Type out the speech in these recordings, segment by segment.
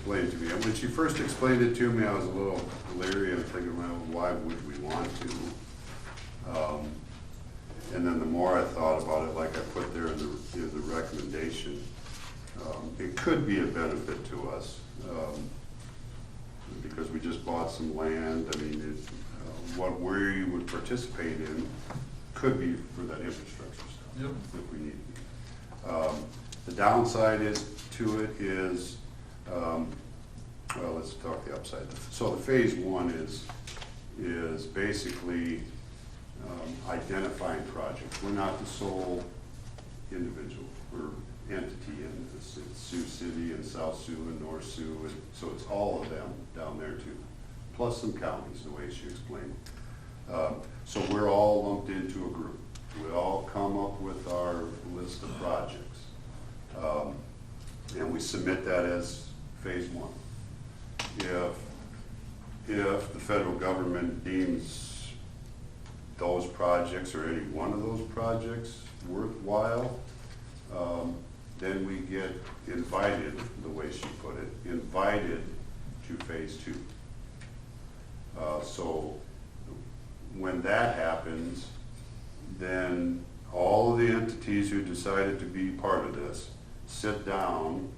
explained to me. When she first explained it to me, I was a little leery and thinking, well, why would we want to? And then the more I thought about it, like I put there in the recommendation, it could be a benefit to us because we just bought some land. I mean, what we would participate in could be for that infrastructure stuff if we need it. The downside to it is, well, let's talk the upside. So the phase one is basically identifying projects. We're not the sole individual. We're entity in this. It's Sioux City and South Sioux and North Sioux, and so it's all of them down there too, plus some counties, the way she explained. So we're all lumped into a group. We all come up with our list of projects, and we submit that as phase one. If the federal government deems those projects or any one of those projects worthwhile, then we get invited, the way she put it, invited to phase two. So when that happens, then all of the entities who decided to be part of this sit down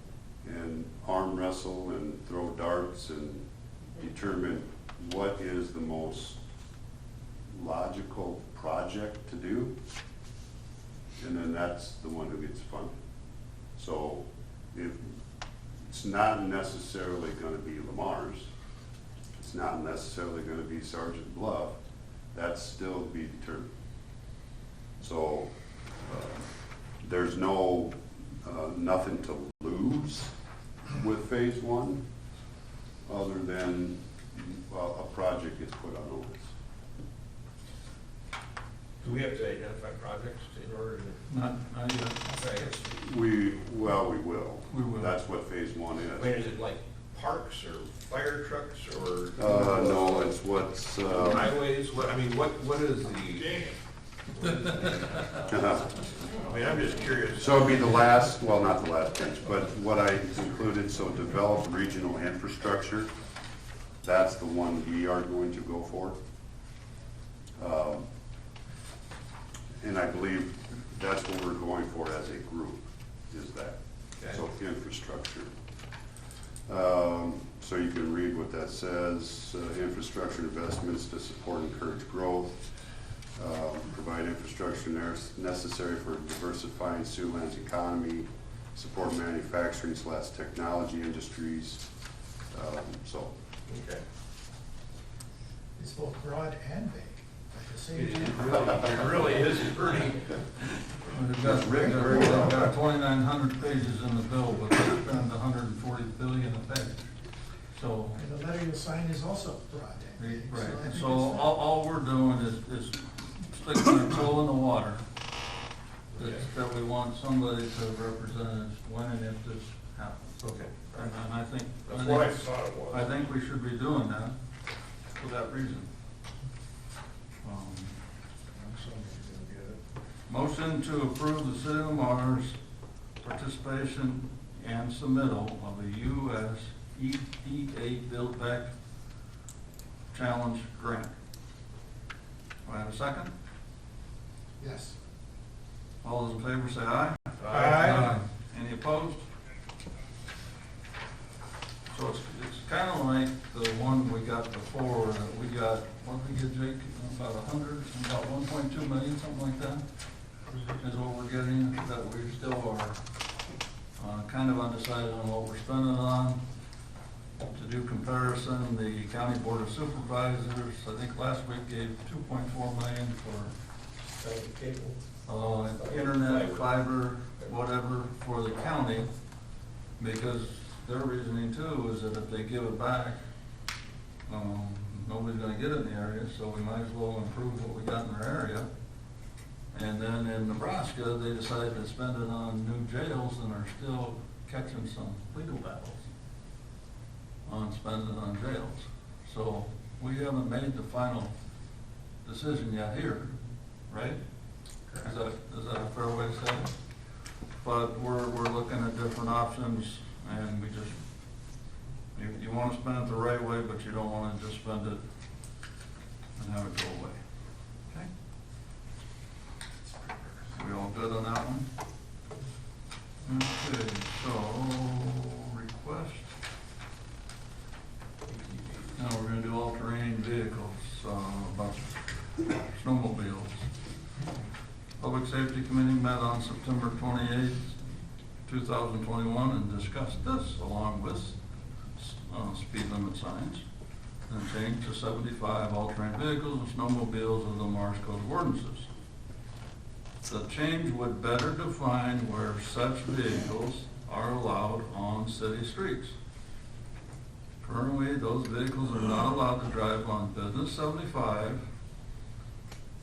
and arm wrestle and throw darts and determine what is the most logical project to do, and then that's the one who gets funded. So it's not necessarily going to be Lamar's, it's not necessarily going to be Sergeant Bluff, that's still to be determined. So there's nothing to lose with phase one other than a project gets put on the list. Do we have to identify projects in order to? Not yet. We will. We will. That's what phase one is. Wait, is it like parks or fire trucks or? No, it's what's, highways, what is the? I mean, I'm just curious. so it'd be the last, well, not the last page, but what I included, so develop regional infrastructure. That's the one we are going to go for. And I believe that's what we're going for as a group, is that. Okay. So infrastructure. So you can read what that says, infrastructure investments to support and encourage growth, provide infrastructure necessary for diversifying Siouxland's economy, support manufacturing / technology industries, so. Okay. It's both broad and vague at the same It time. really is pretty. We've got 2,900 pages in the bill, but we spend 140 billion a page. So, And the letter you'll sign is also broad and vague. right, I think so it's- all we're doing is sticking our toe in the water. That we want somebody to represent us when and if this happens. Okay. And I think. That's what I thought it was. I think we should be doing that for that reason. Motion to approve the City of Lamar's participation and submittal of a U.S. EPA Build Back Challenge grant. Do I have a second? Yes. All those in favor say aye. Aye. Any opposed? So it's kind of like the one we got before, that we got, what did we get, Jake, about 1.2 million, something like that? Is what we're getting, that we still are kind of undecided on what we're spending on. To do comparison, the County Board of Supervisors, I think last week gave 2.4 million for internet, fiber, whatever, for the county, because their reasoning too is that if they give it back, nobody's gonna get it in the area, so we might as well improve what we got in our area. And then in Nebraska, they decided to spend it on new jails and are still catching some legal battles on spending it on jails. So we haven't made the final decision yet here, right? Is that a fair way to say it? But we're looking at different options, and we just wanna spend it the right way, but you don't wanna just spend it and have it go away. Okay? We all good on that one? Okay, so, request. Now we're gonna do all-terrain vehicles, about snowmobiles. Public Safety Committee met on September 28th, 2021, and discussed this along with speed limit signs and change to 75 all-terrain vehicles and snowmobiles of the Mars Code of Ordinances. The change would better define where such vehicles are allowed on city streets. Currently, those vehicles are not allowed to drive on Business 75.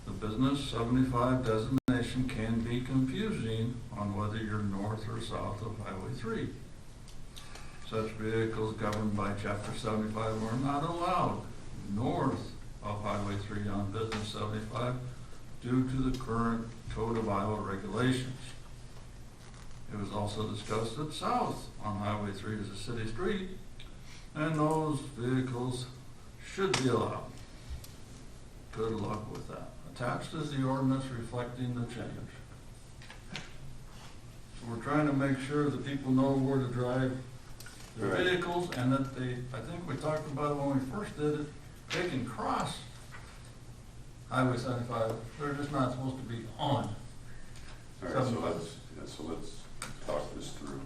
The Business 75 designation can be confusing on whether you're north or south of Highway 3. Such vehicles governed by Chapter 75 are not allowed north of Highway 3 on Business 75 due to the current Code of Iowa regulations. It was also discussed that south on Highway 3 is a city street, and those vehicles should be allowed. Good luck with that. Attached is the ordinance reflecting the change. So we're trying to make sure that people know where to drive their Right. vehicles, and that they, I think we talked about it when we first did it, they can cross Highway 75. They're just not supposed to be on. All right, so let's talk this through.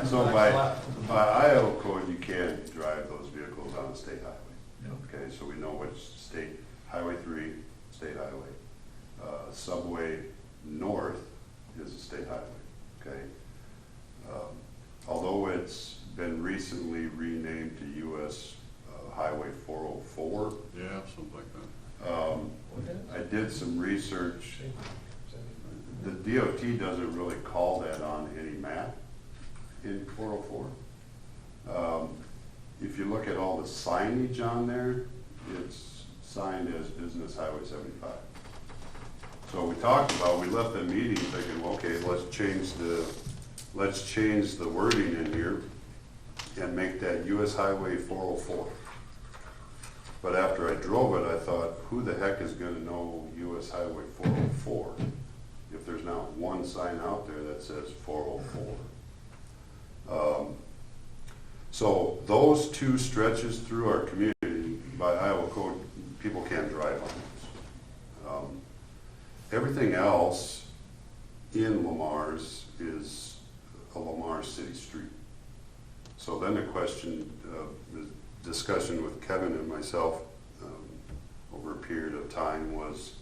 So by Iowa code, you can't drive those vehicles on a state highway. Yep. Okay, so we know which state, Highway 3, state highway. Subway North is a state highway, okay? Although it's been recently renamed to US Highway 404, Yeah, something like that. I did some research. The DOT doesn't really call that on any map in 404. If you look at all the signage on there, it's signed as Business Highway 75. So we talked about, we left the meeting thinking, well, okay, let's change the wording in here and make that US Highway 404. But after I drove it, I thought, who the heck is gonna know US Highway 404 if there's not one sign out there that says 404? So those two stretches through our community, by Iowa code, people can't drive on those. Everything else in Lamar's is a Lamar City street. So then the question, the discussion with Kevin and myself over a period of time was,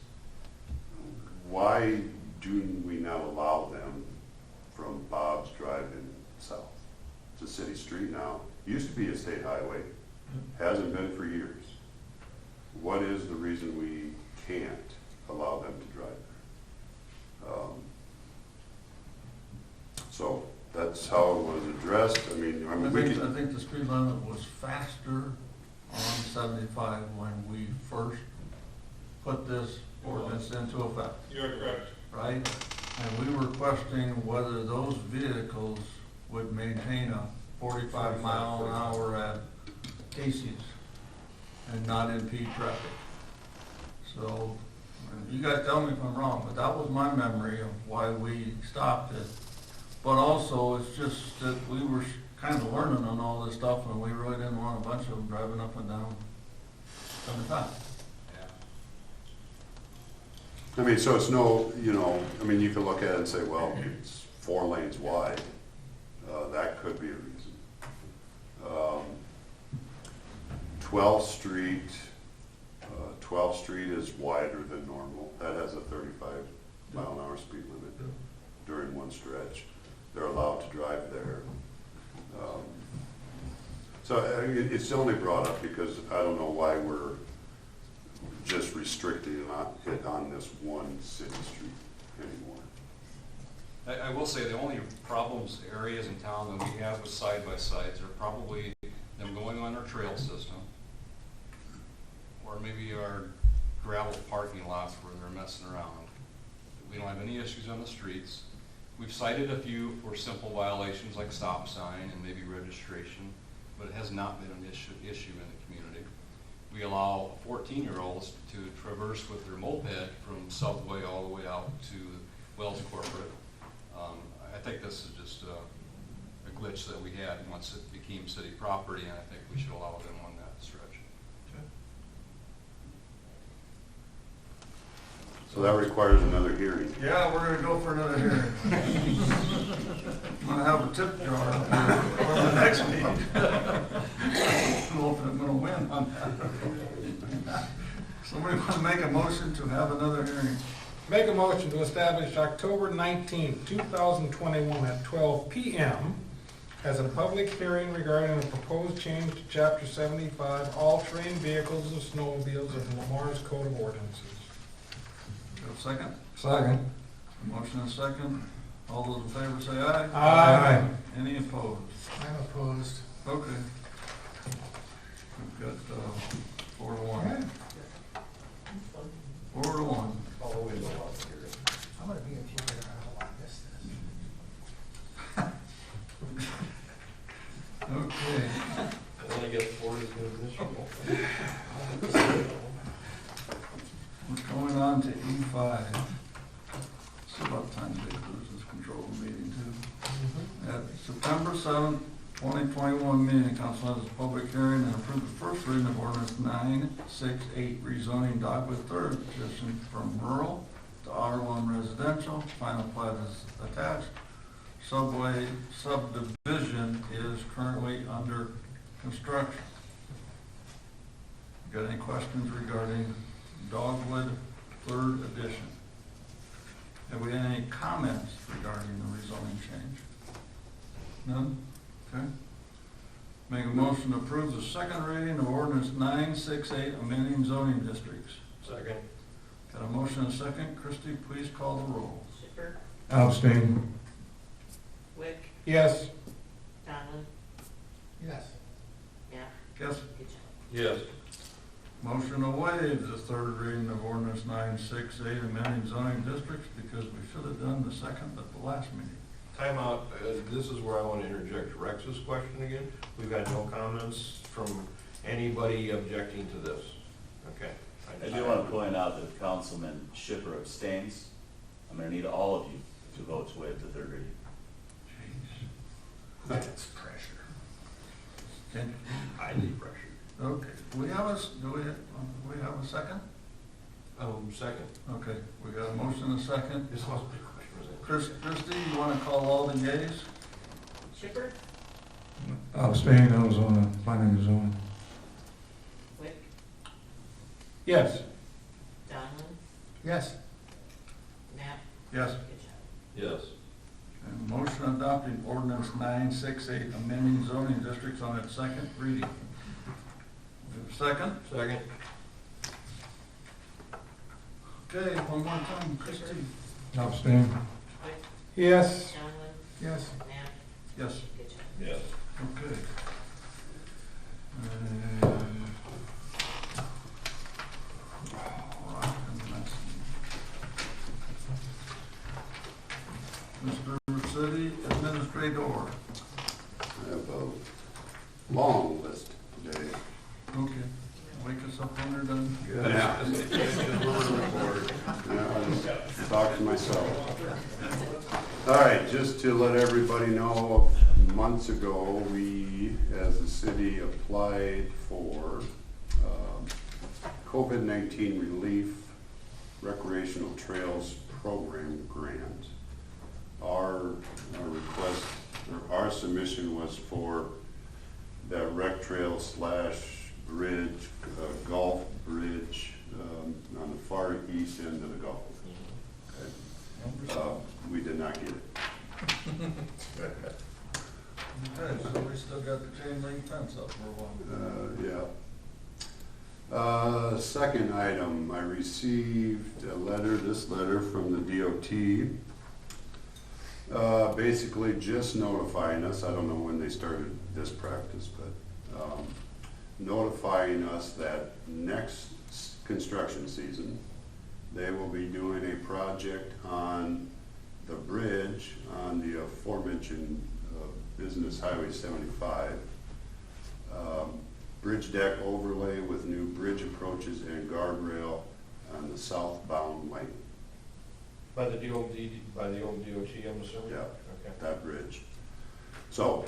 why do we not allow them from Bob's driving south? It's a city street now. Used to be a state highway, hasn't been for years. What is the reason we can't allow them to drive there? So that's how it was addressed. I mean, I think the speed limit was faster on 75 when we first put this ordinance into effect, You're correct. right? And we were questioning whether those vehicles would maintain a 45 mile an hour at Casey's and not impede traffic. So, you guys tell me if I'm wrong, but that was my memory of why we stopped it. But also, it's just that we were kind of learning on all this stuff, and we really didn't want a bunch of them driving up and down 75. I mean, so it's no, I mean, you could look at it and say, well, it's 4 lanes wide. That could be a reason. 12th Street is wider than normal. That has a 35 mile an hour speed limit during one stretch. They're allowed to drive there. So it's only brought up because I don't know why we're just restricting it on this one city street anymore. I will say the only problems areas in town that we have with side-by-sides are probably them going on our trail system, or maybe our gravel parking lots where they're messing around. We don't have any issues on the streets. We've cited a few for simple violations like stop sign and maybe registration, but it has not been an issue in the community. We allow 14-year-olds to traverse with their moped from Subway all the way out to Wells Corporate. I think this is just a glitch that we had once it became city property, and I think we should allow them on that stretch. So that requires another hearing. Yeah, we're gonna go for another hearing. I'm gonna have a tip jar up here for the next meeting. I don't know if I'm gonna win on that. Somebody wanna make a motion to have another hearing? Make a motion to establish October 19, 2021 at 12 p.m. as a public hearing regarding a proposed change to Chapter 75, all-terrain vehicles and snowmobiles of Lamar's Code of Ordinances. Do you have a second? Second. Motion and second. All those in favor say aye. Aye. Any opposed? I'm opposed. Okay. We've got 4 to 1. 4 to 1. I'm gonna be in Florida, I don't miss this. Okay. I only get 4 as good as this year. We're going on to E5. It's about time they lose this control meeting too. At September 7th, 2021 meeting, council has a public hearing and approved the first reading of ordinance 968 rezoning Dogwood third edition from rural to R1 residential. Final plat is attached. Subway subdivision is currently under construction. Got any questions regarding Dogwood third edition? Have we had any comments regarding the rezoning change? None? Okay. Make a motion to approve the second reading of ordinance 968 amending zoning districts. Second. Got a motion and a second. Christie, please call the roll. Schiffer, Abstain. Wick, Yes. Donlin, Yes. Knapp, Yes. Kitchen. Yes. Motion to waive the third reading of ordinance 968 amending zoning districts because we should have done the second at the last meeting. Time out. This is where I want to interject Rex's question again. We've got no comments from anybody objecting to this. Okay. I do want to point out that Councilman Schiffer abstains. I'm going to need all of you to vote to waive the third reading. That's pressure. Can, Highly pressure. okay. Do we have a second? Second. Okay. We got a motion and a second. This wasn't a question, was it? Christie, you want to call all the yeas? Schiffer, Abstain, I was on the planning and zoning. Wick, Yes. Donlin, Yes. Knapp, Yes. Kitchen. Yes. And motion adopting ordinance 968 amending zoning districts on its second reading. We have a second? Second. Okay, one more time, Christie. Abstain. Wick, Yes. Donlin, Yes. Knapp, Yes. Kitchen. Yes. Okay. Mr. City Administrator. I have a long list today. Okay. Wake us up when they're done. Yeah. I'll talk to myself. All right, just to let everybody know, months ago, we, as a city, applied for COVID-19 relief recreational trails program grant. Our request, or our submission was for that rec trail / bridge, golf bridge on the far east end of the Gulf. Okay. We did not get it. Okay, so we still got the chain link fence up for a while. Yeah. Second item, I received a letter, this letter from the DOT, basically just notifying us, I don't know when they started this practice, but notifying us that next construction season, they will be doing a project on the bridge on the aforementioned Business Highway 75. Bridge deck overlay with new bridge approaches and guardrail on the southbound lane. By the old DOT, I'm assuming? Yeah. Okay. That bridge. So,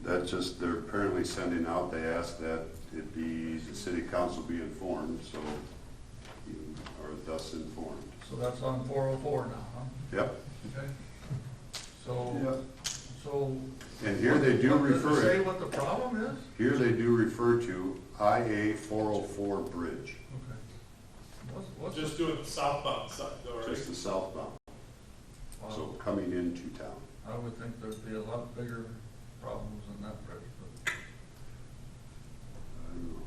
that's just, they're apparently sending out, they asked that it be, the city council be informed, so you are thus informed. So that's on 404 now, huh? Yep. Okay. So. And here they do What does it refer, say what the problem is? here they do refer to IA 404 bridge, Okay. What's Just doing the southbound side, though, right? just the southbound, Wow. so coming into town. I would think there'd be a lot bigger problems than that bridge, but I don't know.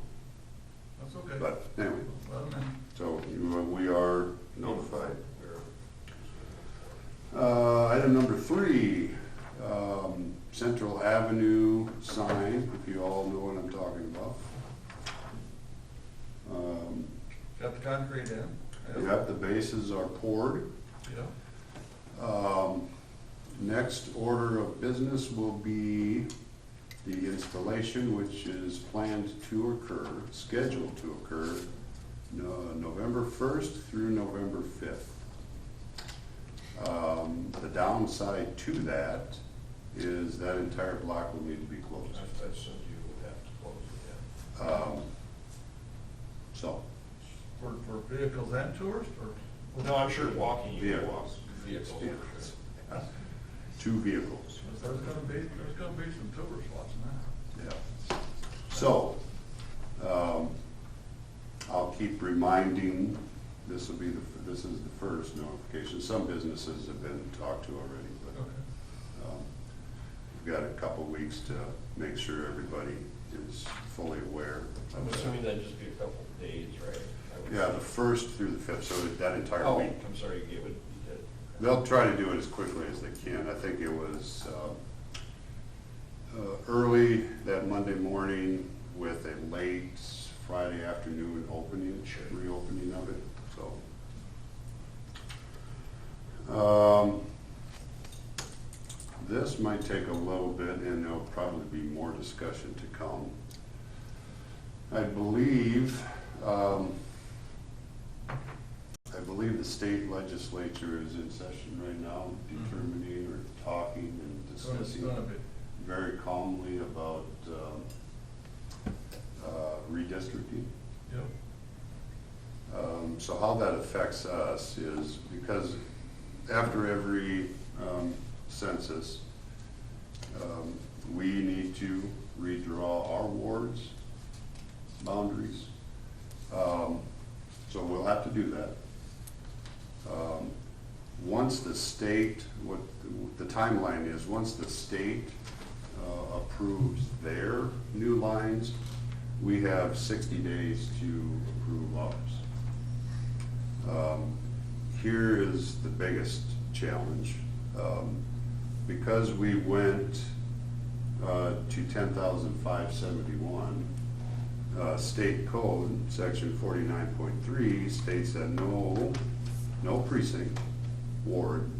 that's okay. But anyway, Well, then, so we are notified. Item number 3, Central Avenue sign, if you all know what I'm talking about. got the concrete in. Yep, the bases are poured. Yeah. Next order of business will be the installation, which is planned to occur, scheduled to occur, November 1st through November 5th. The downside to that is that entire block will need to be closed. I assumed you would have to close it, yeah. So, For vehicles and tourists, or? No, I'm sure walking, you can Vehicles. walk vehicles. Vehicles. 2 vehicles. There's gonna be some tourists watching that. Yeah. So, I'll keep reminding, this is the first notification. Some businesses have been talked to already, but Okay. we've got a couple weeks to make sure everybody is fully aware. I'm assuming that'd just be a couple of days, right? I would Yeah, say. the 1st through the 5th, so that entire Oh, week. I'm sorry, you gave it, you did. They'll try to do it as quickly as they can. I think it was early that Monday morning with a late Friday afternoon opening, reopening of it, so. This might take a little bit, and there'll probably be more discussion to come. I believe the state legislature is in session right now, determining or talking and So it's discussing gonna be, very calmly about redistricting. yep. So how that affects us is because after every census, we need to redraw our wards boundaries. So we'll have to do that. Once the state, what the timeline is, once the state approves their new lines, we have 60 days to approve ours. Here is the biggest challenge. Because we went to 10,571, state code, section 49.3 states that no precinct ward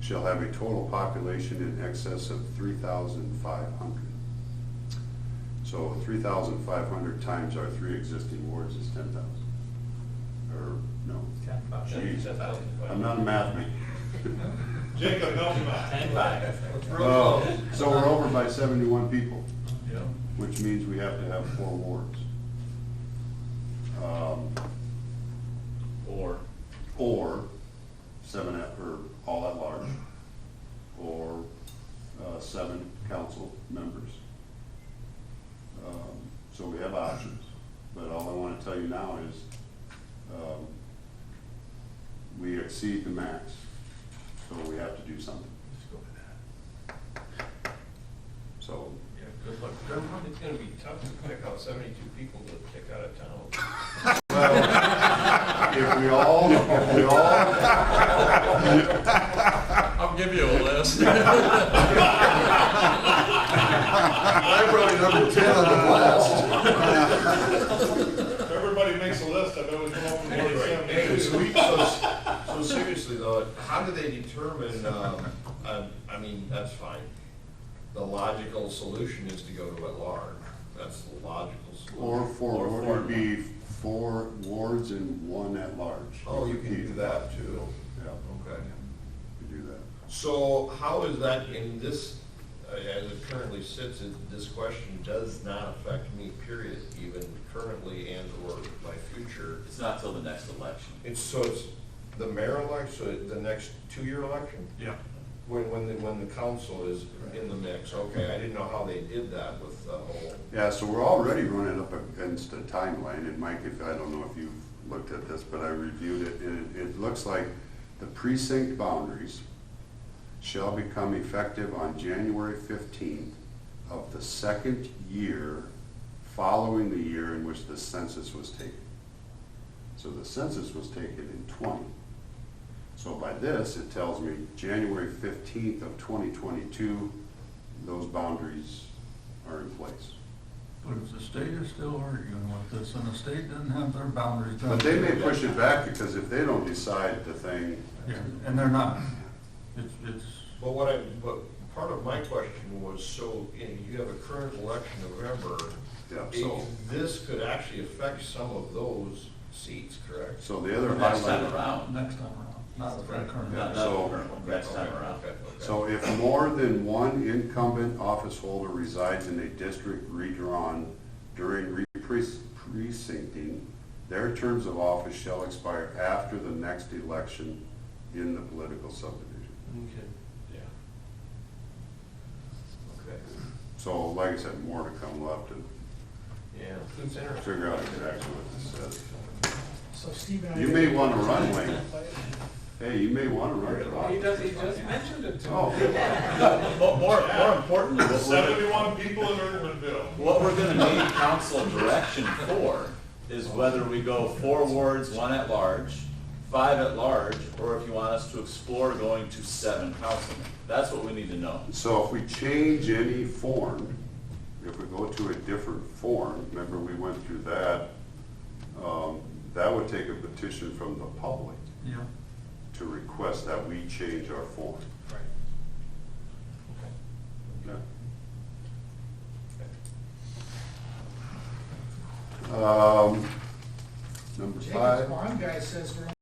shall have a total population in excess of 3,500. So 3,500 times our 3 existing wards is 10,000. Or, no. Jeez, I'm not a math man. Jacob, help him out. 10-5. It's real Oh, close. so we're over by 71 people, Yeah. which means we have to have 4 wards. Or 7 or all at large, or 7 council members. So we have options, but all I want to tell you now is we exceed the max, so we have to do something. Let's go with that. So, Yeah, good luck to everyone. It's gonna be tough to pick out 72 people to kick out of town. if we all, I'll give you a list. I'm probably number 10 on the list. If everybody makes a list, I bet we come up with more than Hey, 72. so seriously though, how how do they determine, I mean, that's fine. The logical solution is to go to at large. That's the logical solution. Or four, Or would be 4 wards and 1 at large. Oh, you can do that too. Yeah, Okay. you do that. So how is that in this, as it currently sits, this question does not affect me, period, even currently and or my future? It's not till the next election. It's the mayor election, so the next 2-year election? Yeah. When the council is in the mix, okay, I didn't know how they did that with the whole. Yeah, so we're already running up against a timeline, and Mike, I don't know if you've looked at this, but I reviewed it, and it looks like the precinct boundaries shall become effective on January 15th of the second year following the year in which the census was taken. So the census was taken in 20. So by this, it tells me January 15th of 2022, those boundaries are in place. But if the state is still arguing with this, and the state doesn't have their boundaries done. But they may push it back, because if they don't decide the thing, Yeah, and they're not. It's, But part of my question was, so, you have a current election in November. yeah, so. This could actually affect some of those seats, correct? So the other Next time highlight, around. next time around, not the current. Not So- the current one, next time around. Okay. so if more than one incumbent office holder resides in a district redrawn during precincting, their terms of office shall expire after the next election in the political subdivision. Okay. Yeah. Okay. So like I said, more to come, we'll have to Yeah, it's interesting. figure out exactly what this says. So Steve and I. You may want to run, Wayne. Hey, you may want to run for He office. just mentioned it to Oh, me. More importantly, what we're, 71 people in Irwinville. what we're gonna need council direction for is whether we go 4 wards, 1 at large, 5 at large, or if you want us to explore going to 7 councilmen. That's what we need to know. so if we change any form, if we go to a different form, remember we went through that, that would take a petition from the public Yeah, to request that we change our form. Right.